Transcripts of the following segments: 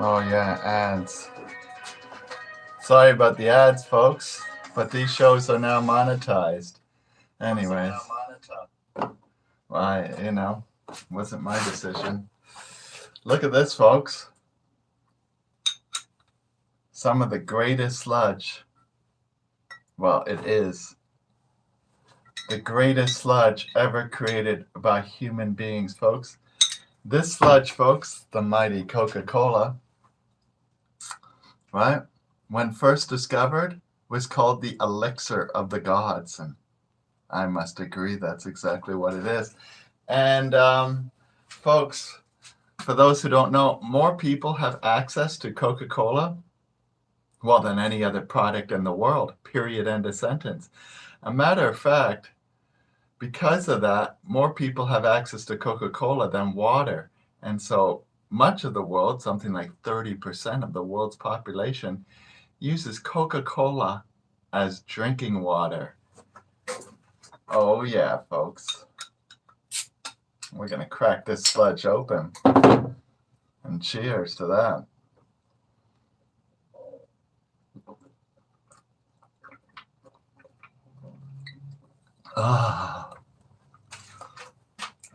Oh yeah, ads. Sorry about the ads, folks, but these shows are now monetized. Anyways, wasn't my decision. Look at this, folks. Some of the greatest sludge. Well, it is the greatest sludge ever created by human beings, folks. This sludge, folks, the mighty Coca-Cola, right, when first discovered, was called the elixir of the gods. And I must agree that's exactly what it is. And folks, for those who don't know, more people have access to Coca-Cola, well, than any other product in the world, period, end of sentence. A matter of fact, because of that, more people have access to Coca-Cola than water. And so much of the world, something like 30% of the world's population, uses Coca-Cola as drinking water. Oh yeah, folks. We're going to crack this sludge open. And cheers to that. Ah,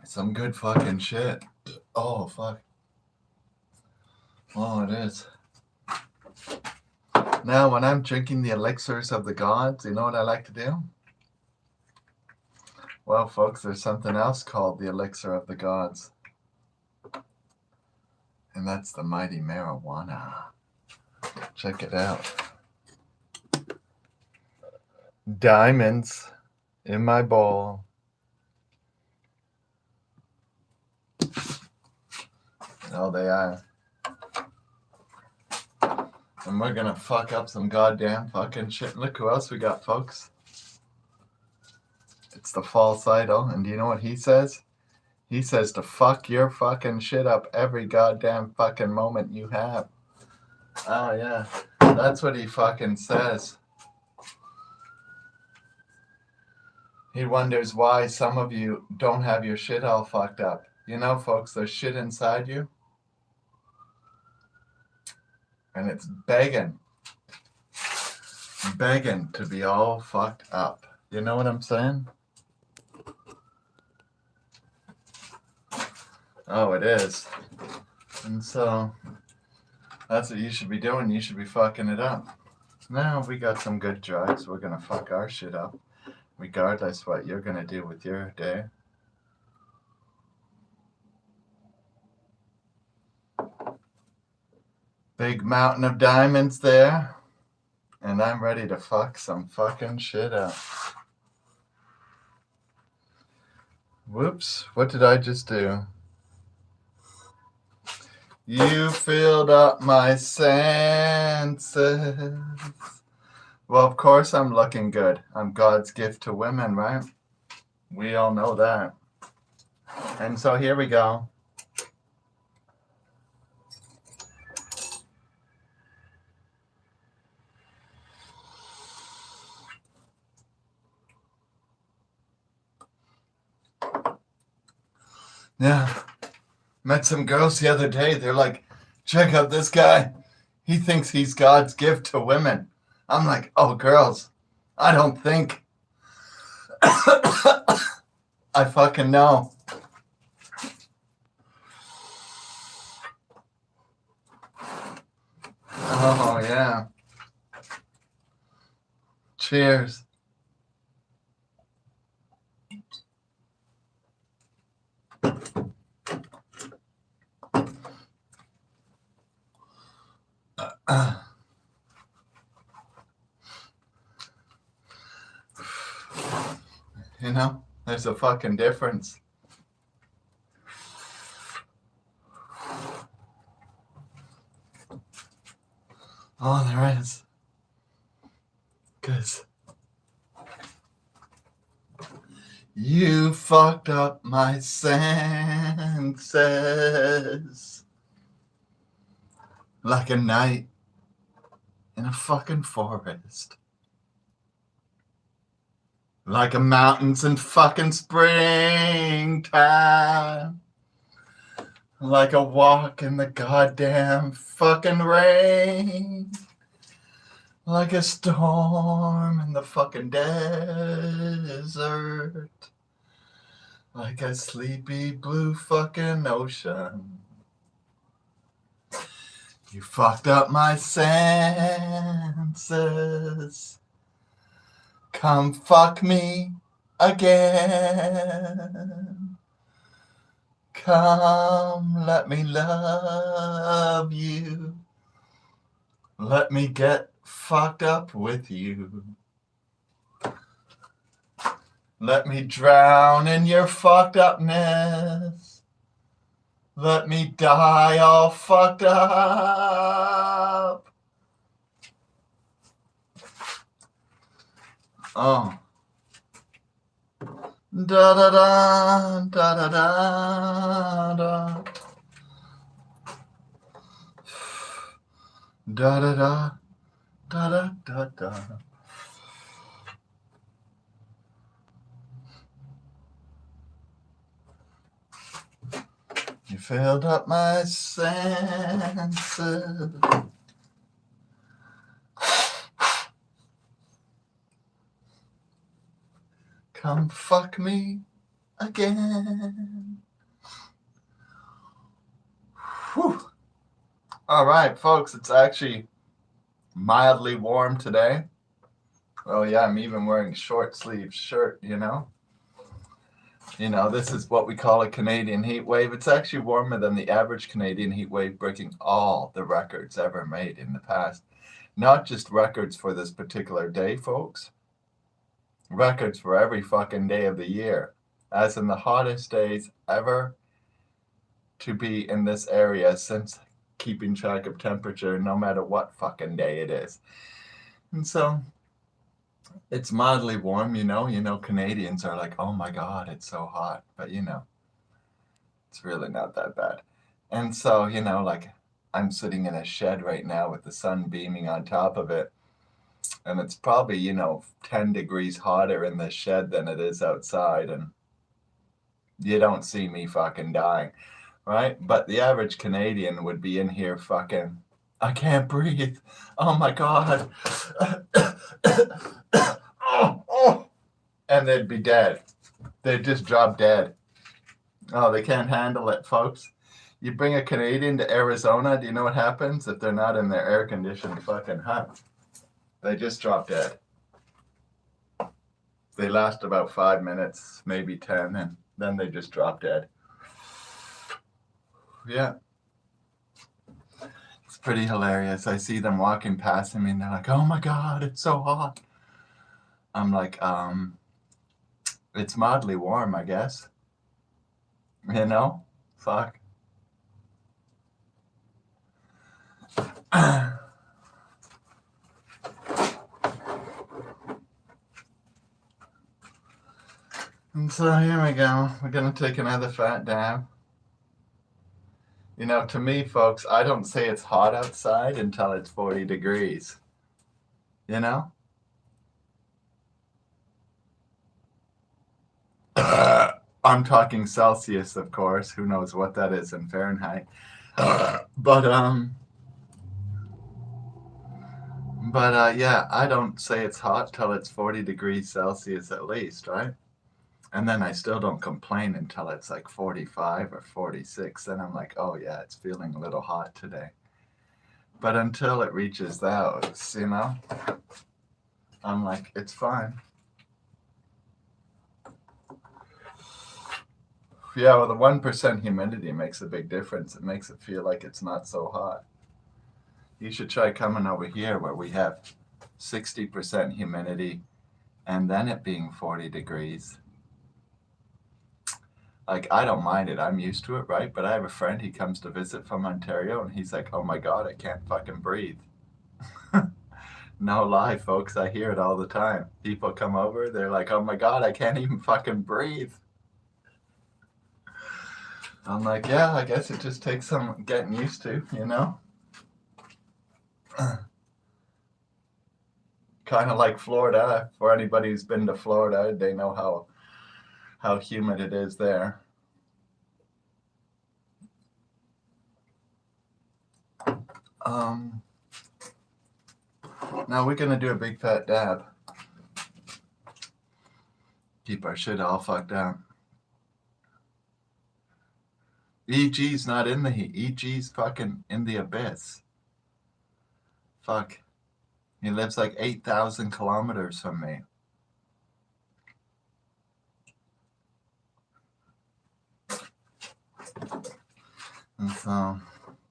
some good fucking shit. Oh, fuck. Oh, it is. Now, when I'm drinking the elixirs of the gods, you know what I like to do? Well, folks, there's something else called the elixir of the gods. And that's the mighty marijuana. Check it out. Diamonds in my bowl. Oh, they are. And we're gonna fuck up some goddamn fucking shit. Look who else we got, folks. It's the false idol. And do you know what he says? He says to fuck your fucking shit up every goddamn fucking moment you have. Oh, yeah. That's what he fucking says. He wonders why some of you don't have your shit all fucked up. You know, folks, there's shit inside you. And it's begging to be all fucked up. You know what I'm saying? Oh, it is. And so that's what you should be doing. You should be fucking it up. Now we got some good drugs. We're going to fuck our shit up, regardless what you're going to do with your day. Big mountain of diamonds there. And I'm ready to fuck some fucking shit up. Whoops, what did I just do? You filled up my senses. Well, of course I'm looking good. I'm God's gift to women, right? We all know that. And so here we go. Yeah. Met some girls the other day. They're like, check out this guy. He thinks he's God's gift to women. I'm like, oh, girls, I don't think. I fucking know. Oh, yeah. Cheers. You know, there's a fucking difference. Oh, there is. Because you fucked up my senses like a night in a fucking forest. like a mountains in fucking springtime, like a walk in the goddamn fucking rain, like a storm in the fucking desert, like a sleepy blue fucking ocean. You fucked up my senses. Come fuck me again. Come, let me love you. Let me get fucked up with you. Let me drown in your fucked upness. Let me die all fucked up. Oh. Da da da da da da da. Da da da da da da da. You filled up my senses. Come fuck me again. Whew. All right, folks, it's actually mildly warm today. Oh yeah, I'm even wearing short sleeve shirt, you know. This is what we call a Canadian heat wave. It's actually warmer than the average Canadian heat wave, breaking all the records ever made in the past. Not just records for this particular day, folks. Records for every fucking day of the year. As in the hottest days ever to be in this area since keeping track of temperature, no matter what fucking day it is. And so it's mildly warm, Canadians are like, oh my God, it's so hot. But it's really not that bad. And so, like I'm sitting in a shed right now with the sun beaming on top of it. And it's probably, 10 degrees hotter in the shed than it is outside. And you don't see me fucking dying, right? But the average Canadian would be in here fucking, I can't breathe. Oh my God. And they'd be dead. They'd just drop dead. Oh, they can't handle it, folks. You bring a Canadian to Arizona, do you know what happens if they're not in their air-conditioned fucking hut? They just drop dead. They last about 5 minutes, maybe 10, and then they just drop dead. Yeah. It's pretty hilarious. I see them walking past me and they're like, oh my God, it's so hot. I'm like, it's mildly warm, I guess. Fuck. And so here we go. We're going to take another fat dab. To me, folks, I don't say it's hot outside until it's 40 degrees. I'm talking Celsius, of course. Who knows what that is in Fahrenheit? But yeah, I don't say it's hot till it's 40 degrees Celsius at least, right? And then I still don't complain until it's like 45 or 46. Then I'm like, oh yeah, it's feeling a little hot today. But until it reaches those, I'm like, it's fine. Yeah, well, the 1% humidity makes a big difference. It makes it feel like it's not so hot. You should try coming over here where we have 60% humidity and then it being 40 degrees. Like, I don't mind it. I'm used to it, right? But I have a friend, he comes to visit from Ontario, and he's like, oh my God, I can't fucking breathe. No lie, folks. I hear it all the time. People come over, they're like, oh my God, I can't even fucking breathe. I'm like, yeah, I guess it just takes some getting used to, Kind of like Florida. For anybody who's been to Florida, they know how humid it is there. Now we're gonna do a big fat dab. Keep our shit all fucked up. EG's not in the heat. EG's fucking in the abyss. Fuck. He lives like 8,000 kilometers from me. And so,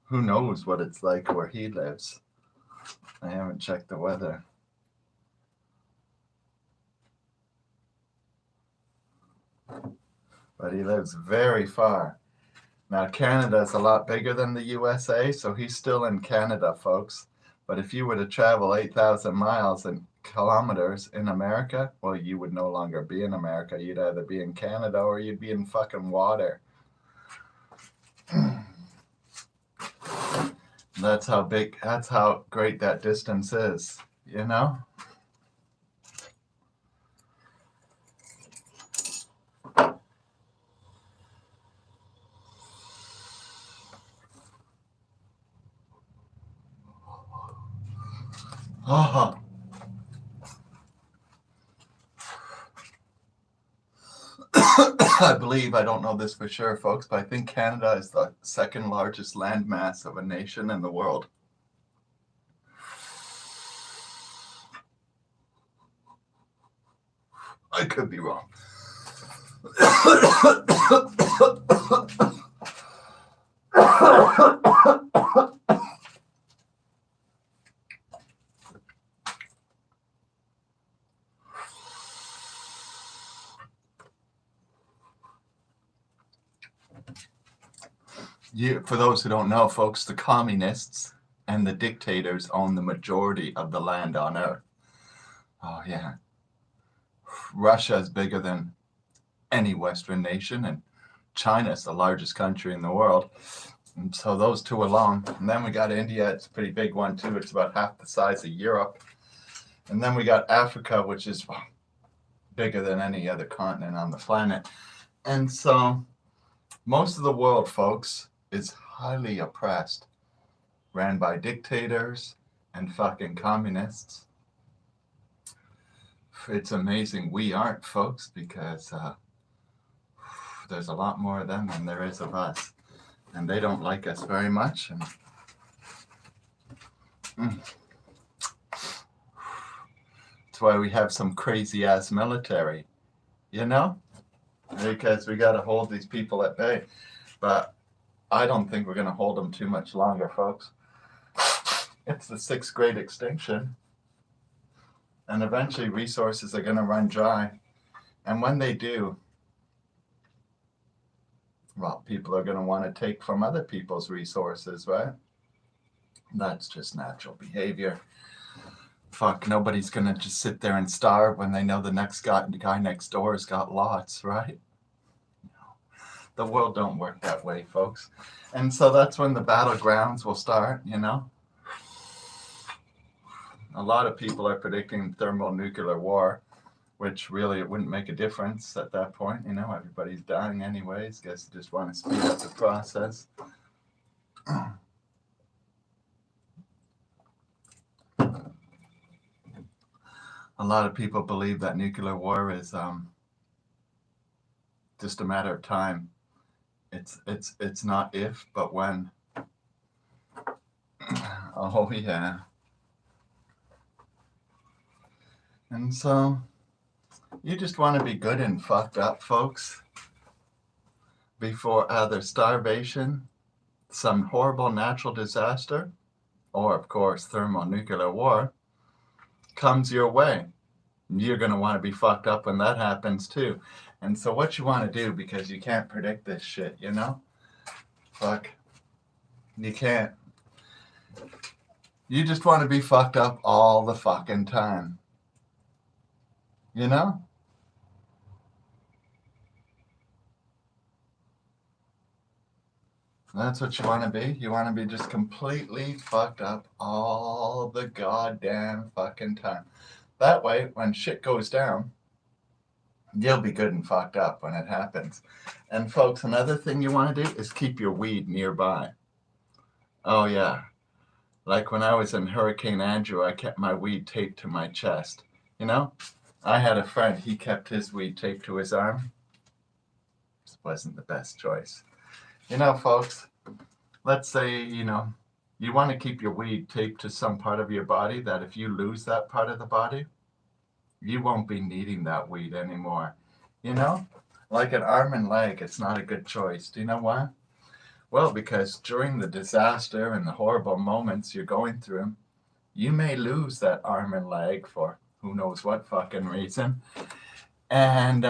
who knows what it's like where he lives? I haven't checked the weather. But he lives very far. Now, Canada is a lot bigger than the USA, so he's still in Canada, folks. But if you were to travel 8,000 miles and kilometers in America, well, you would no longer be in America. You'd either be in Canada or you'd be in fucking water. That's how great that distance is, you know? Oh. I believe, I don't know this for sure, folks, but I think Canada is the second largest landmass of a nation in the world. I could be wrong. For those who don't know, folks, the communists and the dictators own the majority of the land on Earth. Oh, yeah. Russia is bigger than any Western nation, and China is the largest country in the world. And so those two alone. And then we got India. It's a pretty big one, too. It's about half the size of Europe. And then we got Africa, which is bigger than any other continent on the planet. And so most of the world, folks, is highly oppressed, ran by dictators and fucking communists. It's amazing we aren't, folks, because there's a lot more of them than there is of us. And they don't like us very much. And that's why we have some crazy ass military, you know? Because we got to hold these people at bay. But I don't think we're going to hold them too much longer, folks. It's the sixth great extinction. And eventually resources are going to run dry. And when they do, well, people are going to want to take from other people's resources, right? That's just natural behavior. Fuck, nobody's going to just sit there and starve when they know the guy next door has got lots, right? The world don't work that way, folks. And so that's when the battlegrounds will start, you know? A lot of people are predicting thermonuclear war, which really it wouldn't make a difference at that point. You know, everybody's dying anyways. Guess you just want to speed up the process. A lot of people believe that nuclear war is just a matter of time. It's not if, but when. Oh, yeah. And so you just want to be good and fucked up, folks, before either starvation, some horrible natural disaster, or, of course, thermonuclear war comes your way. You're going to want to be fucked up when that happens, too. And so what you want to do, because you can't predict this shit, you know? Fuck. You can't. You just want to be fucked up all the fucking time. You know? That's what you want to be. You want to be just completely fucked up all the goddamn fucking time. That way, when shit goes down, you'll be good and fucked up when it happens. And folks, another thing you want to do is keep your weed nearby. Oh yeah. Like when I was in Hurricane Andrew, I kept my weed taped to my chest. You know, I had a friend, he kept his weed taped to his arm. This wasn't the best choice. You know, folks, let's say, you want to keep your weed taped to some part of your body that if you lose that part of the body, you won't be needing that weed anymore. You know, like an arm and leg, it's not a good choice. Do you know why? Well, because during the disaster and the horrible moments you're going through, you may lose that arm and leg for who knows what fucking reason. And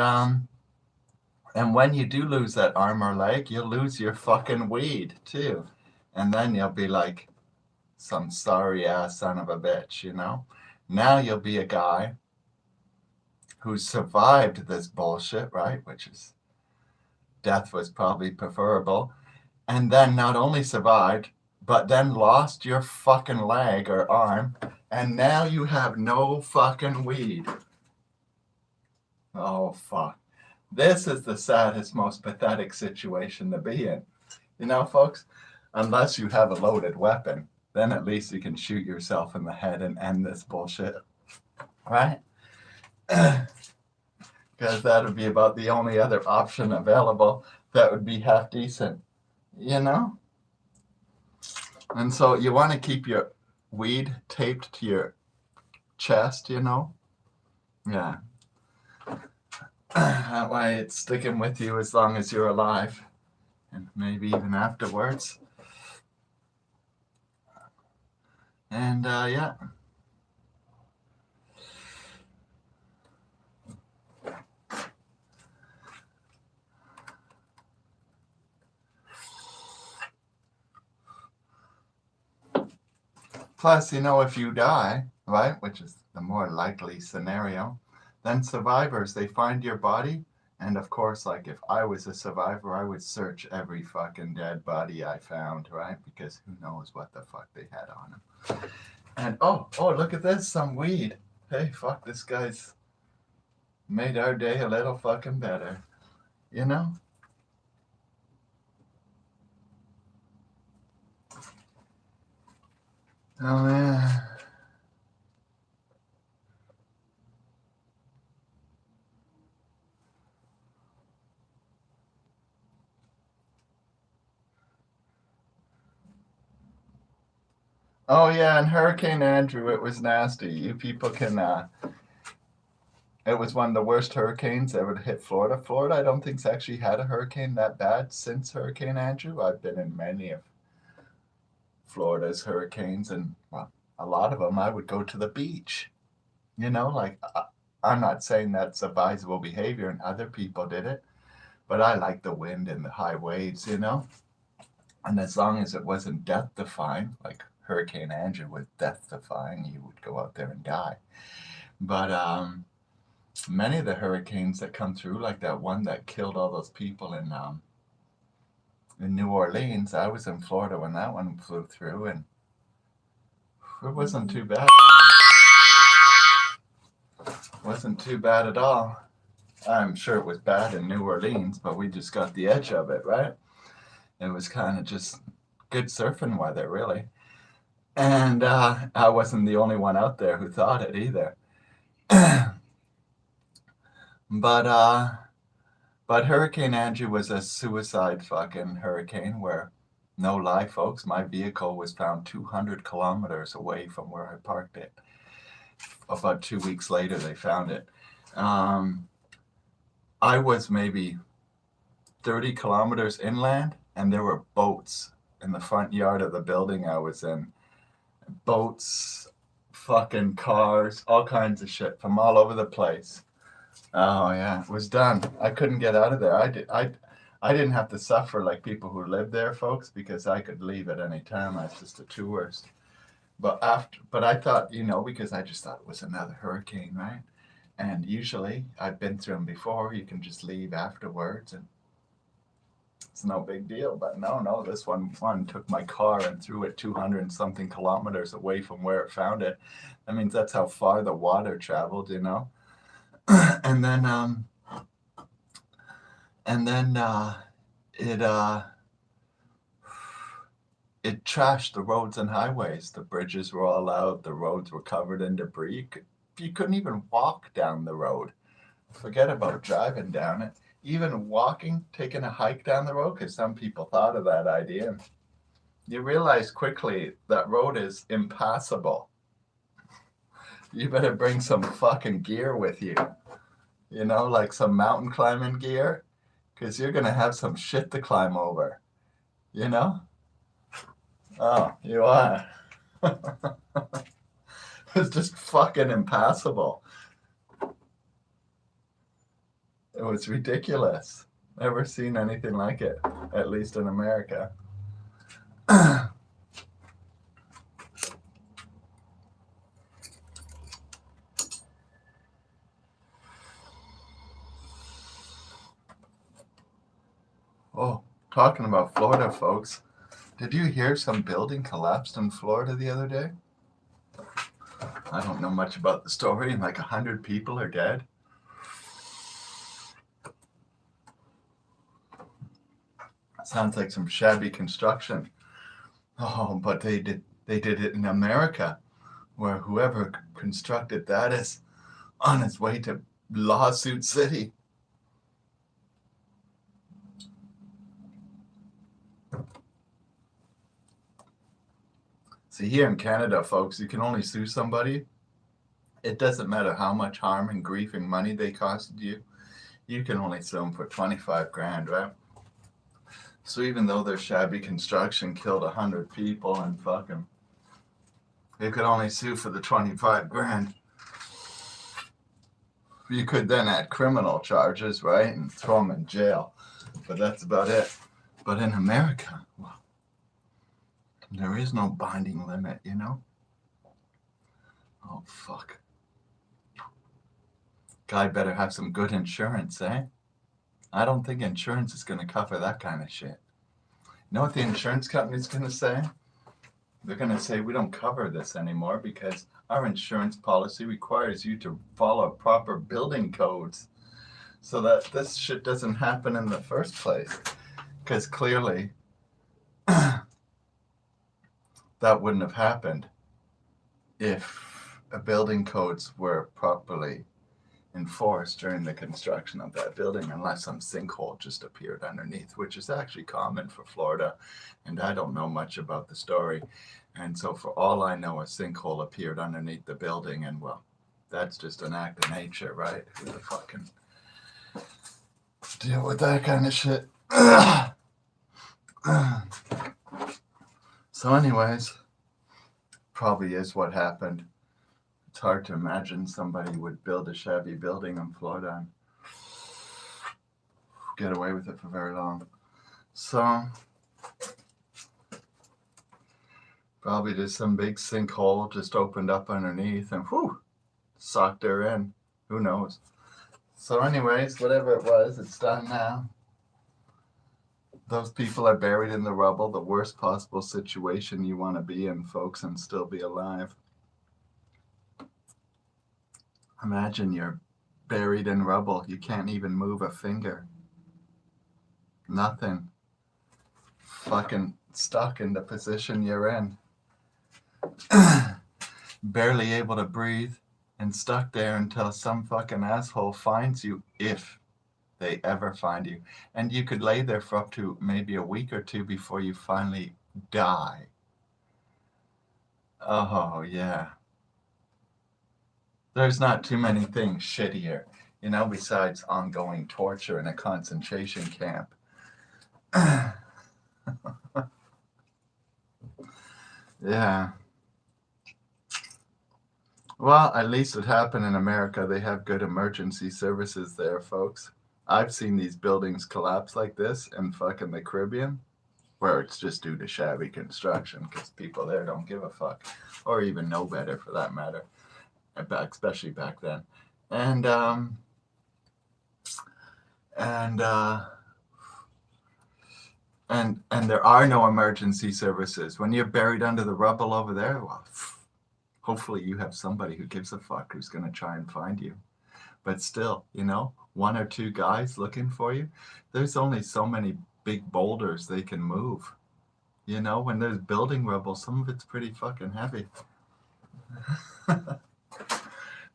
when you do lose that arm or leg, you'll lose your fucking weed too. And then you'll be like some sorry ass son of a bitch, you know? Now you'll be a guy who survived this bullshit, right? Which is death was probably preferable. And then not only survived, but then lost your fucking leg or arm, and now you have no fucking weed. Oh, fuck. This is the saddest, most pathetic situation to be in. You know, folks, unless you have a loaded weapon, then at least you can shoot yourself in the head and end this bullshit. Right? Because that would be about the only other option available that would be half decent. You know? And so you want to keep your weed taped to your chest, you know? Yeah. That way it's sticking with you as long as you're alive. And maybe even afterwards. And yeah. Plus, if you die, right, which is the more likely scenario, then survivors, they find your body. And of course, like if I was a survivor, I would search every fucking dead body I found, right? Because who knows what the fuck they had on them. And oh, look at this, some weed. Hey, fuck, this guy's made our day a little fucking better, you know? Oh, yeah. Oh, yeah, and Hurricane Andrew, it was nasty. You people can, it was one of the worst hurricanes ever to hit Florida. Florida, I don't think's actually had a hurricane that bad since Hurricane Andrew. I've been in many of Florida's hurricanes, and well, a lot of them I would go to the beach. Like I'm not saying that's advisable behavior, and other people did it, but I like the wind and the high waves, And as long as it wasn't death-defying, like Hurricane Andrew was death-defying, you would go out there and die. But many of the hurricanes that come through, like that one that killed all those people in New Orleans, I was in Florida when that one flew through, and it wasn't too bad. Wasn't too bad at all. I'm sure it was bad in New Orleans, but we just got the edge of it, right? It was kind of just good surfing weather, really. And I wasn't the only one out there who thought it either. But Hurricane Andrew was a suicide fucking hurricane where, no lie, folks, my vehicle was found 200 kilometers away from where I parked it. About 2 weeks later, they found it. I was maybe 30 kilometers inland, and there were boats in the front yard of the building I was in. Boats, fucking cars, all kinds of shit from all over the place. Oh yeah, it was done. I couldn't get out of there. I didn't have to suffer like people who lived there, folks, because I could leave at any time. I was just a tourist. But I thought, because I just thought it was another hurricane, right? And usually, I've been through them before. You can just leave afterwards, and It's no big deal. But no, this one took my car and threw it 200 and something kilometers away from where it found it. That means that's how far the water traveled, you know. and then it it trashed the roads and highways. The bridges were all out. The roads were covered in debris. You couldn't even walk down the road. Forget about driving down it. Even walking, taking a hike down the road, because some people thought of that idea. You realize quickly that road is impassable. You better bring some fucking gear with you. You know, like some mountain climbing gear, because you're going to have some shit to climb over. You know? Oh, you are. It's just fucking impassable. It was ridiculous. Never seen anything like it, at least in America. Oh, talking about Florida, folks. Did you hear some building collapsed in Florida the other day? I don't know much about the story. Like 100 people are dead. Sounds like some shabby construction. Oh, but they did it in America, where whoever constructed that is on his way to lawsuit city. See, here in Canada, folks, you can only sue somebody. It doesn't matter how much harm and grief and money they costed you. You can only sue them for 25 grand, right? So even though their shabby construction killed 100 people and fucking, you could only sue for the 25 grand. You could then add criminal charges, right, and throw them in jail. But that's about it. But in America, well, there is no binding limit, you know? Oh, fuck. Guy better have some good insurance, eh? I don't think insurance is going to cover that kind of shit. You know what the insurance company's going to say? They're going to say, we don't cover this anymore because our insurance policy requires you to follow proper building codes so that this shit doesn't happen in the first place. Because clearly, that wouldn't have happened if building codes were properly enforced during the construction of that building, unless some sinkhole just appeared underneath, which is actually common for Florida. And I don't know much about the story. And so for all I know, a sinkhole appeared underneath the building, and well, that's just an act of nature, right? Who the fucking deal with that kind of shit? So anyways, probably is what happened. It's hard to imagine somebody would build a shabby building in Florida and get away with it for very long. So probably just some big sinkhole just opened up underneath and whew, sucked her in. Who knows? So anyways, whatever it was, it's done now. Those people are buried in the rubble, the worst possible situation you want to be in, folks, and still be alive. Imagine you're buried in rubble. You can't even move a finger. Nothing. Fucking stuck in the position you're in. Barely able to breathe and stuck there until some fucking asshole finds you, if they ever find you. And you could lay there for up to maybe a week or two before you finally die. Oh, yeah. There's not too many things shittier, you know, besides ongoing torture in a concentration camp. Yeah. Well, at least it happened in America. They have good emergency services there, folks. I've seen these buildings collapse like this in fucking the Caribbean, where it's just due to shabby construction because people there don't give a fuck, or even know better for that matter, especially back then. And And there are no emergency services. When you're buried under the rubble over there, well, hopefully you have somebody who gives a fuck who's going to try and find you. But still, you know, one or two guys looking for you, there's only so many big boulders they can move. You know, when there's building rubble, some of it's pretty fucking heavy.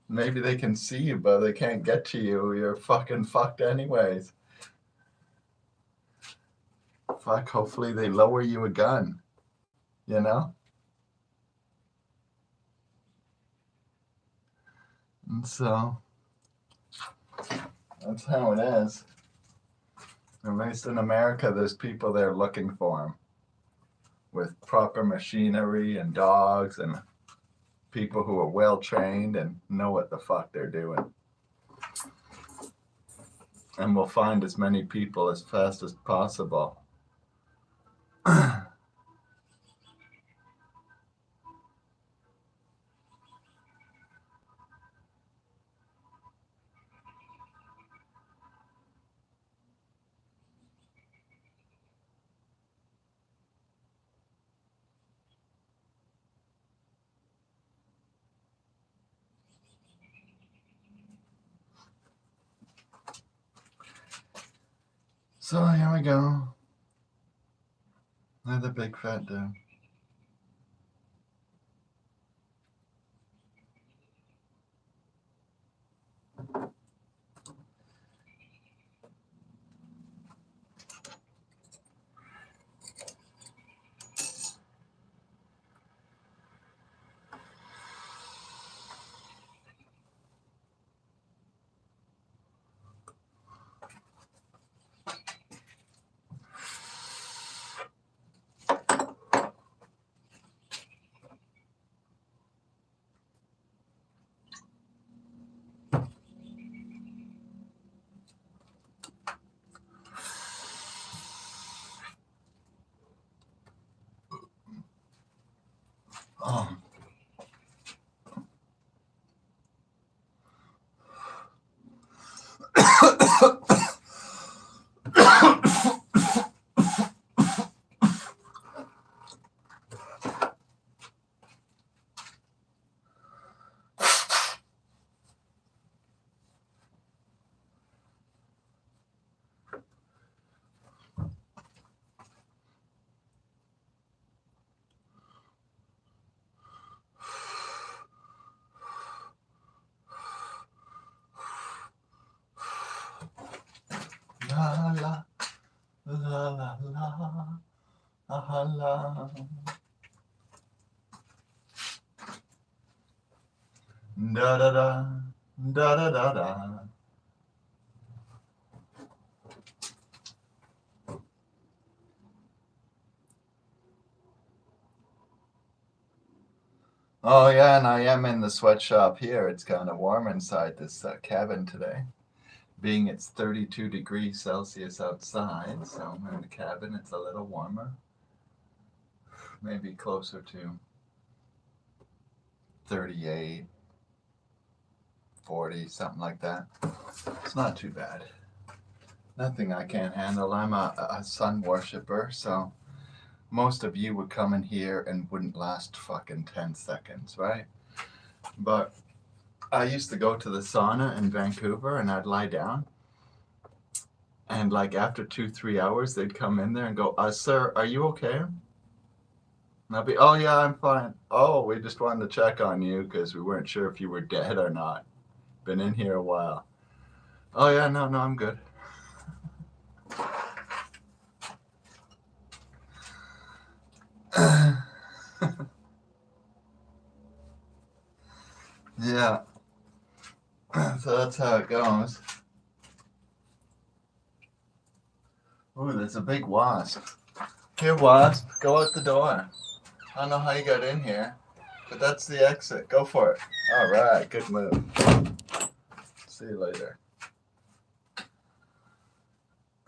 Maybe they can see you, but they can't get to you. You're fucking fucked anyways. Fuck, hopefully they lower you a gun, you know? And so, that's how it is. At least in America, there's people there looking for them with proper machinery and dogs and people who are well trained and know what the fuck they're doing. And we'll find as many people as fast as possible. So here we go. Another big fat dude. Oh. La la la la la la. Da da da da da da da. Oh yeah, and I am in the sweatshop here. It's kind of warm inside this cabin today, being it's 32 degrees Celsius outside. So in the cabin, it's a little warmer, maybe closer to 38, 40, something like that. It's not too bad. Nothing I can't handle. I'm a sun worshiper, so most of you would come in here and wouldn't last fucking 10 seconds, right? But I used to go to the sauna in Vancouver and I'd lie down. And like after 2-3 hours, they'd come in there and go, sir, are you okay? And I'll be, oh yeah, I'm fine. Oh, we just wanted to check on you because we weren't sure if you were dead or not. Been in here a while. Oh yeah, no, I'm good. Yeah. So that's how it goes. Ooh, there's a big wasp. Here, wasp, go out the door. I don't know how you got in here, but that's the exit. Go for it. All right, good move. See you later.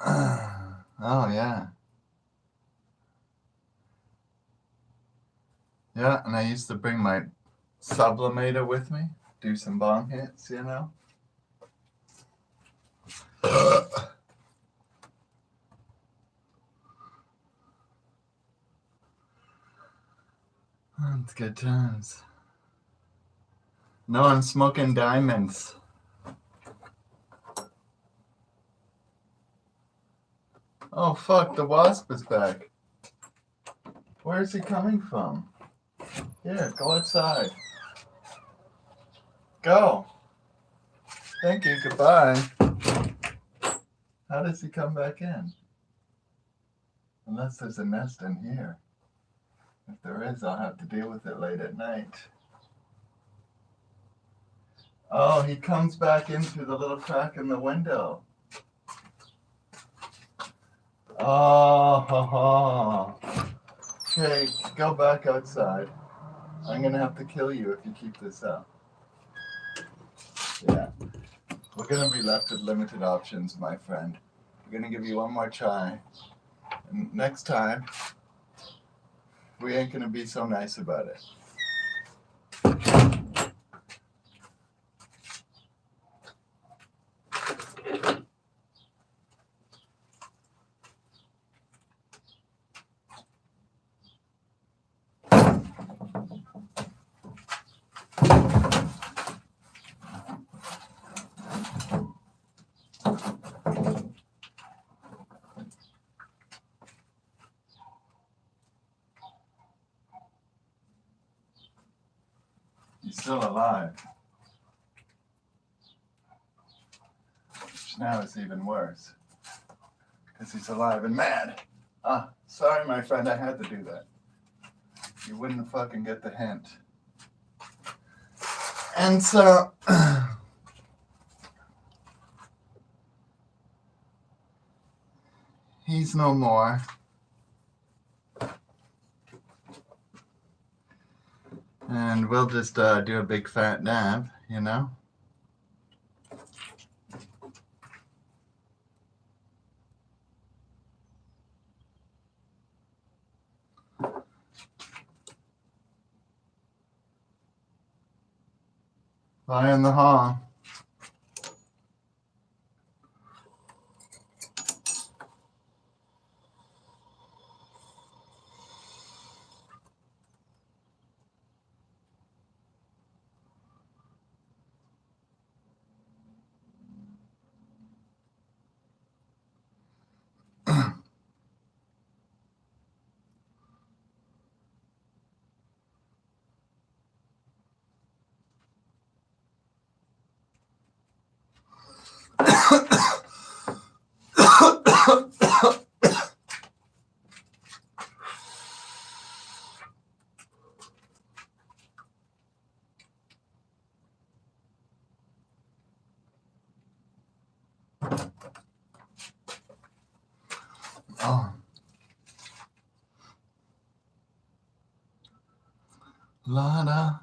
Oh, yeah. Yeah, and I used to bring my sublimator with me, do some bong hits, you know? It's good times. No, I'm smoking diamonds. Oh fuck, the wasp is back. Where is he coming from? Here, go outside. Go. Thank you, goodbye. How does he come back in? Unless there's a nest in here. If there is, I'll have to deal with it late at night. Oh, he comes back in through the little crack in the window. Oh, ha, ha. Okay, go back outside. I'm gonna have to kill you if you keep this up. Yeah. We're gonna be left with limited options, my friend. We're gonna give you one more try. And next time, we ain't gonna be so nice about it. He's still alive. Which now is even worse. Because he's alive and mad. Ah, sorry, my friend, I had to do that. You wouldn't fucking get the hint. And so, he's no more. And we'll just do a big fat dab, you know? Fire in the hall. Oh. Lana.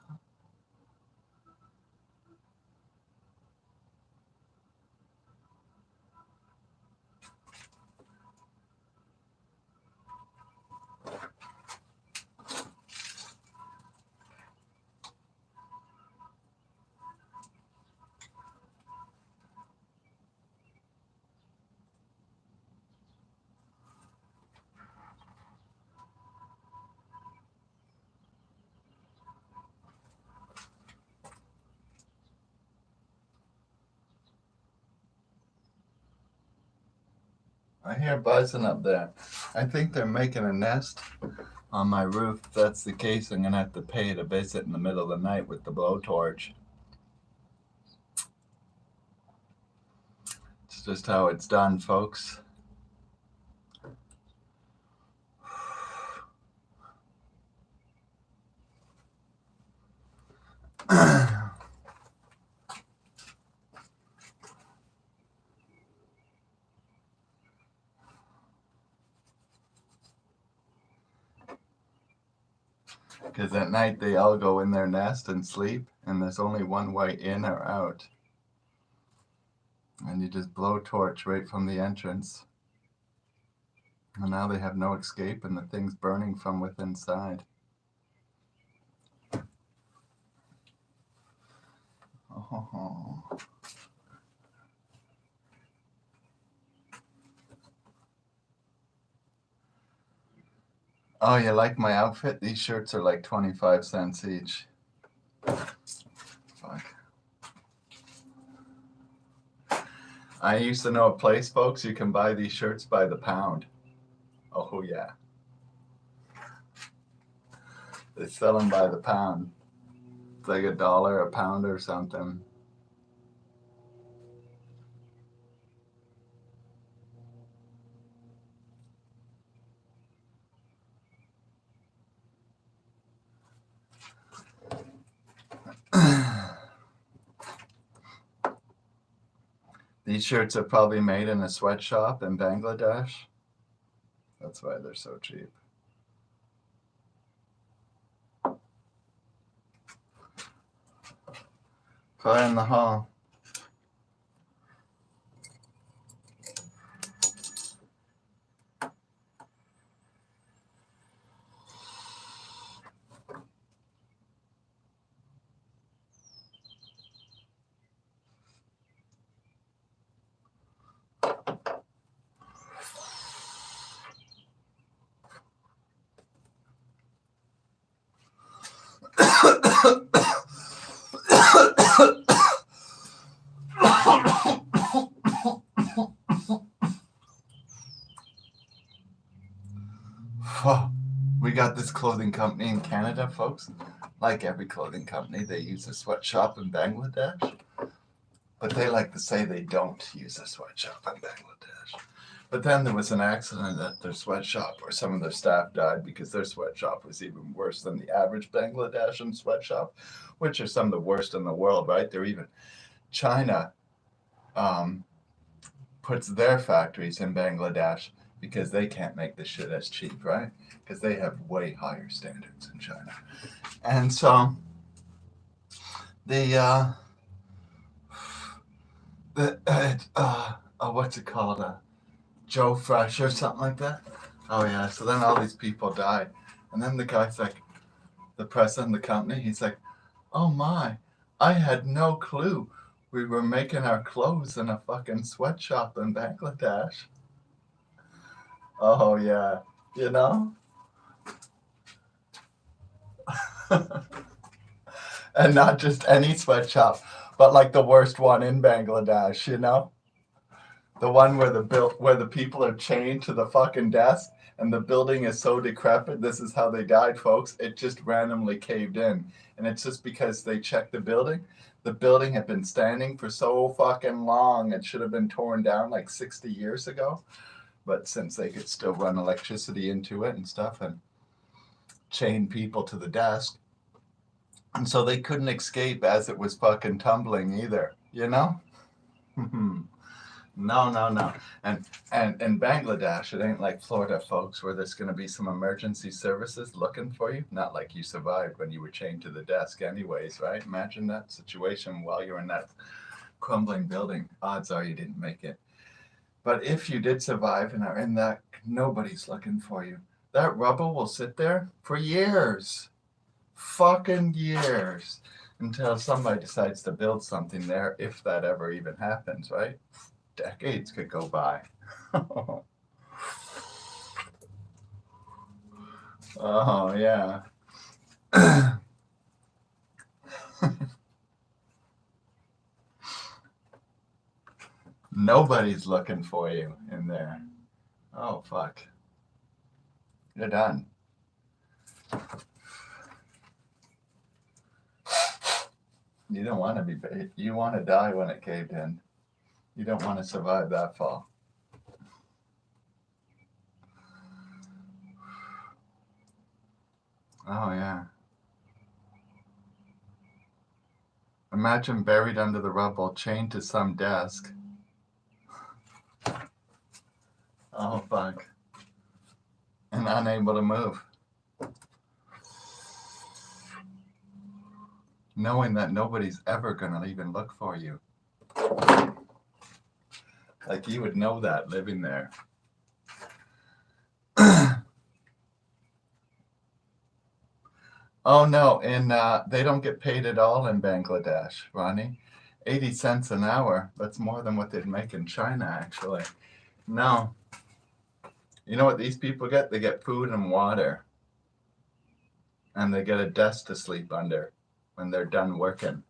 I hear buzzing up there. I think they're making a nest on my roof. If that's the case, I'm gonna have to pay to visit in the middle of the night with the blowtorch. It's just how it's done, folks. Because at night they all go in their nest and sleep, and there's only one way in or out. And you just blow torch right from the entrance. And now they have no escape, and the thing's burning from within inside. Oh. Oh, you like my outfit? These shirts are like 25 cents each. Fuck. I used to know a place, folks, you can buy these shirts by the pound. Oh, yeah. They sell them by the pound. It's like $1 a pound or something. These shirts are probably made in a sweatshop in Bangladesh. That's why they're so cheap. Fire in the hall. We got this clothing company in Canada, folks. Like every clothing company, they use a sweatshop in Bangladesh. But they like to say they don't use a sweatshop in Bangladesh. But then there was an accident at their sweatshop where some of their staff died because their sweatshop was even worse than the average Bangladeshi sweatshop, which are some of the worst in the world, right? They're even China puts their factories in Bangladesh because they can't make the shit as cheap, right? Because they have way higher standards in China. And so what's it called? Joe Fresh or something like that. Oh yeah. So then all these people died, and then the guy's like, the president of the company. He's like, "Oh my, I had no clue we were making our clothes in a fucking sweatshop in Bangladesh." Oh yeah, you know. And not just any sweatshop, but like the worst one in Bangladesh, you know? The one where the people are chained to the fucking desk and the building is so decrepit. This is how they died, folks. It just randomly caved in. And it's just because they checked the building. The building had been standing for so fucking long, it should have been torn down like 60 years ago. But since they could still run electricity into it and stuff and chain people to the desk, and so they couldn't escape as it was fucking tumbling either, you know? No. And in Bangladesh, it ain't like Florida, folks, where there's going to be some emergency services looking for you. Not like you survived when you were chained to the desk anyways, right? Imagine that situation while you're in that crumbling building. Odds are you didn't make it. But if you did survive and are in that, nobody's looking for you. That rubble will sit there for years. Fucking years. Until somebody decides to build something there, if that ever even happens, right? Decades could go by. Oh, yeah. Nobody's looking for you in there. Oh, fuck. You're done. You don't want to be, you want to die when it caved in. You don't want to survive that fall. Oh, yeah. Imagine buried under the rubble, chained to some desk. Oh, fuck. And unable to move. Knowing that nobody's ever going to even look for you. Like you would know that living there. Oh no, and they don't get paid at all in Bangladesh, Ronnie. 80 cents an hour. That's more than what they'd make in China, actually. No. You know what these people get? They get food and water. and they get a desk to sleep under when they're done working,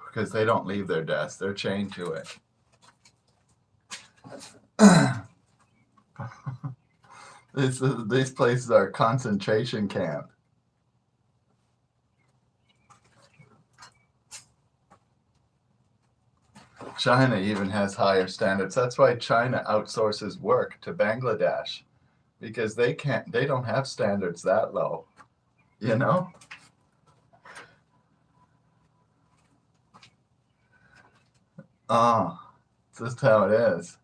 because they don't leave their desk, they're chained to it. These places are concentration camp. China even has higher standards. That's why China outsources work to Bangladesh, because they don't have standards that low, you know? Oh, it's just how it is.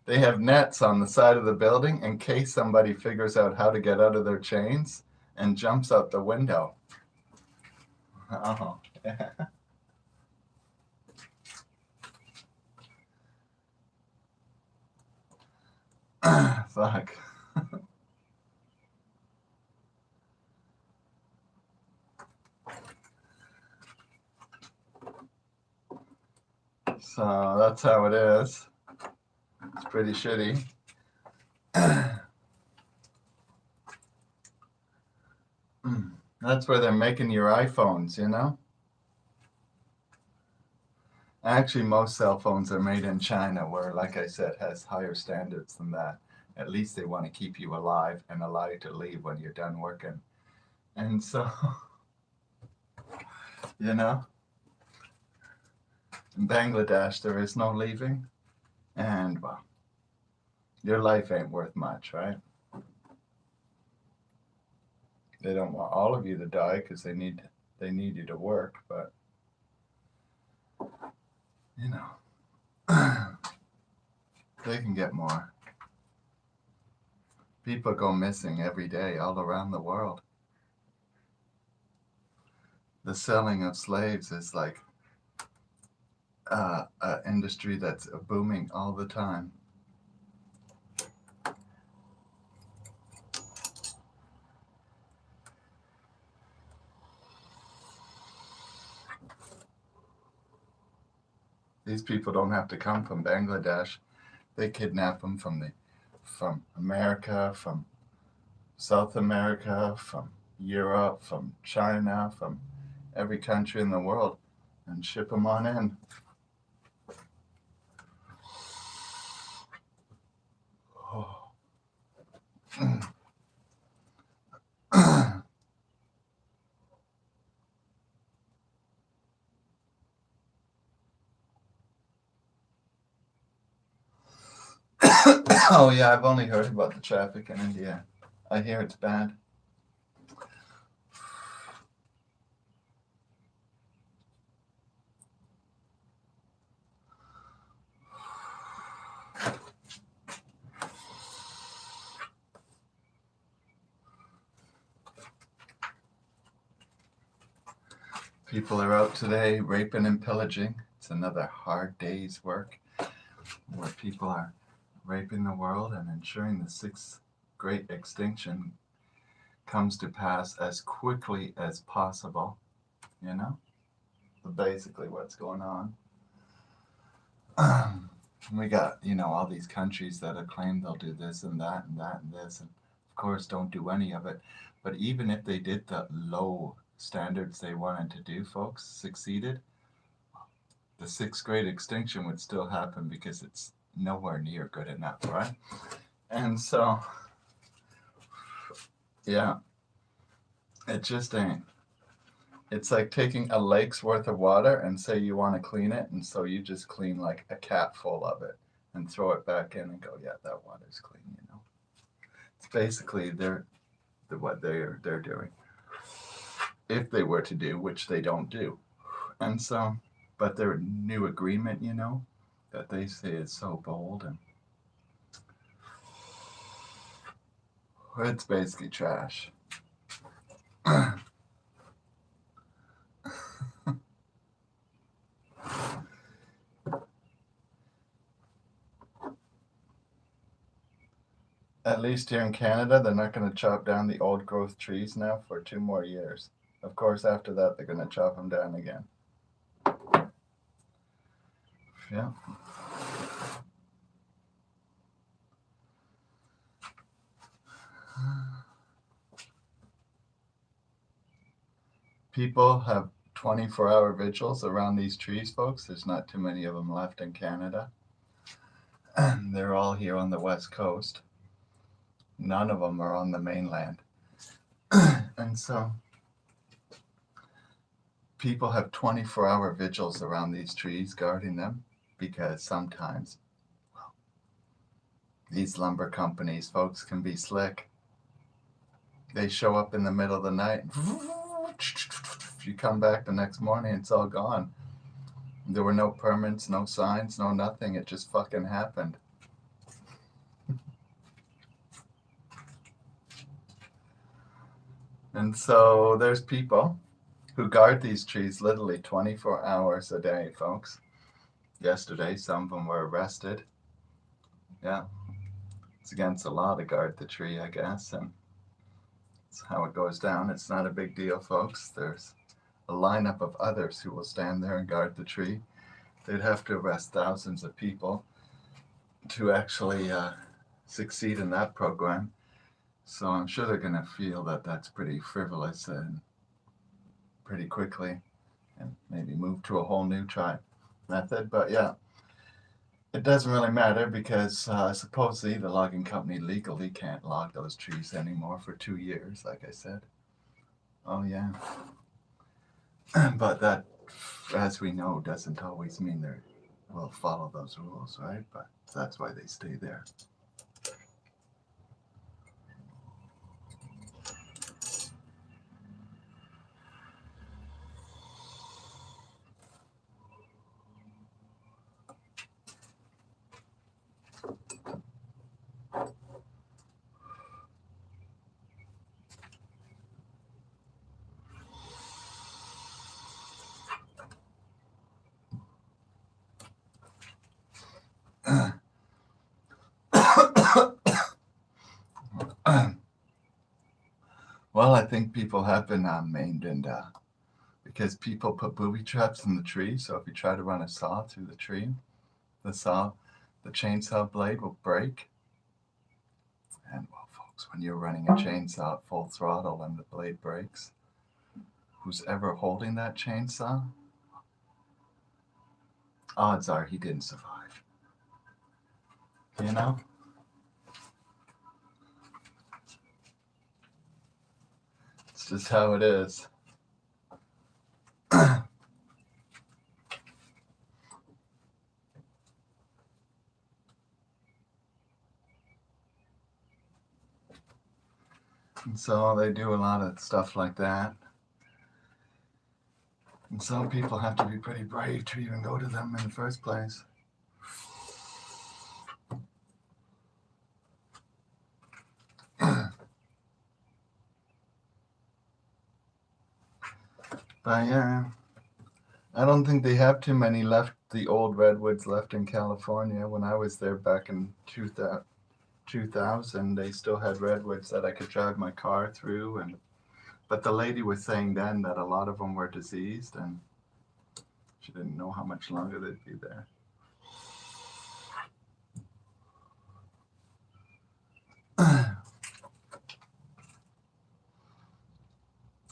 They have nets on the side of the building in case somebody figures out how to get out of their chains and jumps out the window. Oh, yeah. Fuck. So that's how it is. It's pretty shitty. That's where they're making your iPhones, you know? Actually, most cell phones are made in China, where, like I said, has higher standards than that. At least they want to keep you alive and allow you to leave when you're done working. And so, you know, in Bangladesh, there is no leaving. And, well, your life ain't worth much, right? They don't want all of you to die because they need you to work, but, you know, they can get more. People go missing every day all around the world. The selling of slaves is like an industry that's booming all the time. These people don't have to come from Bangladesh. They kidnap them from America, from South America, from Europe, from China, from every country in the world, and ship them on in. Oh. Oh yeah, I've only heard about the traffic in India. I hear it's bad. People are out today raping and pillaging. It's another hard day's work where people are raping the world and ensuring the sixth great extinction comes to pass as quickly as possible. You know? Basically what's going on. We got, all these countries that have claimed they'll do this and that and that and this, and of course don't do any of it. But even if they did the low standards they wanted to do, folks, succeeded, the sixth great extinction would still happen because it's nowhere near good enough, right? And so, yeah, it just ain't. It's like taking a lake's worth of water and say you want to clean it, and so you just clean like a cap full of it and throw it back in and go, yeah, that water's clean, It's basically what they're doing. If they were to do, which they don't do. And so, but their new agreement, that they say is so bold, and it's basically trash. At least here in Canada, they're not going to chop down the old growth trees now for 2 more years. Of course, after that, they're going to chop them down again. Yeah. People have 24-hour vigils around these trees, folks. There's not too many of them left in Canada. They're all here on the West Coast. None of them are on the mainland. And so people have 24-hour vigils around these trees guarding them because sometimes these lumber companies, folks, can be slick. They show up in the middle of the night. If you come back the next morning, it's all gone. There were no permits, no signs, no nothing. It just fucking happened. And so there's people who guard these trees literally 24 hours a day, folks. Yesterday, some of them were arrested. Yeah. It's against the law to guard the tree, I guess, and that's how it goes down. It's not a big deal, folks. There's a lineup of others who will stand there and guard the tree. They'd have to arrest thousands of people to actually succeed in that program. So I'm sure they're going to feel that that's pretty frivolous and pretty quickly and maybe move to a whole new method. But yeah. It doesn't really matter because supposedly the logging company legally can't log those trees anymore for 2 years, like I said. Oh, yeah. But that, as we know, doesn't always mean they will follow those rules, right? But that's why they stay there. Well, I think people have been maimed and because people put booby traps in the tree. So if you try to run a saw through the tree, the chainsaw blade will break. And well, folks, when you're running a chainsaw at full throttle and the blade breaks, who's ever holding that chainsaw, odds are he didn't survive. You know? It's just how it is. And so they do a lot of stuff like that. And some people have to be pretty brave to even go to them in the first place. But yeah, I don't think they have too many left, the old redwoods left in California. When I was there back in 2000, they still had redwoods that I could drive my car through. But the lady was saying then that a lot of them were diseased and she didn't know how much longer they'd be there.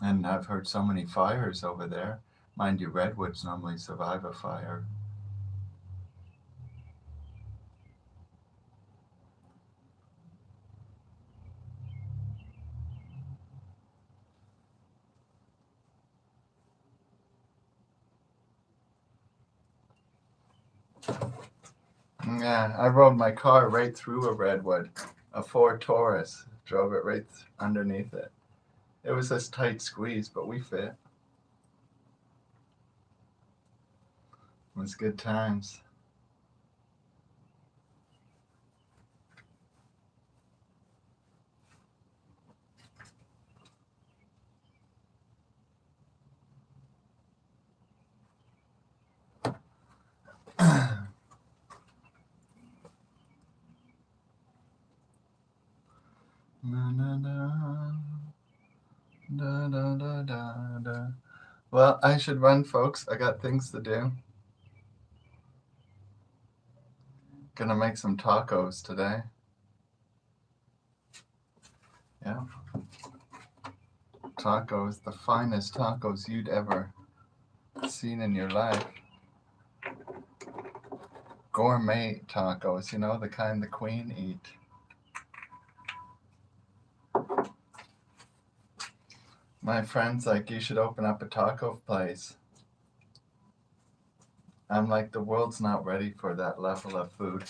And I've heard so many fires over there. Mind you, redwoods normally survive a fire. Yeah, I rode my car right through a redwood, a Ford Taurus. Drove it right underneath it. It was this tight squeeze, but we fit. It was good times. Na, na, na. Da, da, da, da, da. Well, I should run, folks. I got things to do. Gonna make some tacos today. Yeah. tacos, the finest tacos you'd ever seen in your life. Gourmet tacos, you know, the kind the queen eat. My friend's like, you should open up a taco place. I'm like, the world's not ready for that level of food.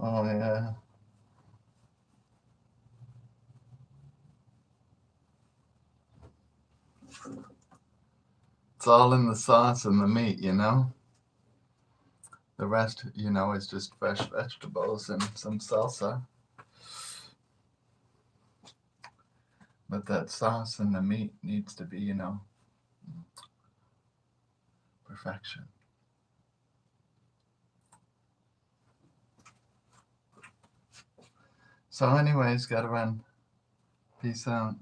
Oh, yeah. It's all in the sauce and the meat, you know? The rest, you know, is just fresh vegetables and some salsa. But that sauce and the meat needs to be, you know, perfection. So anyways, gotta run. Peace out.